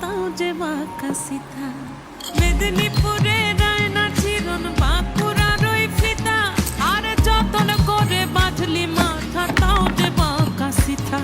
তাও যে বাঁকা সিথা মেদিনীপুরে রায়না চিরন বাঁকুড়ার ওই ফিতা আর যতন করে বাঁধলি মাথা তাও যে বাঁকা সিথা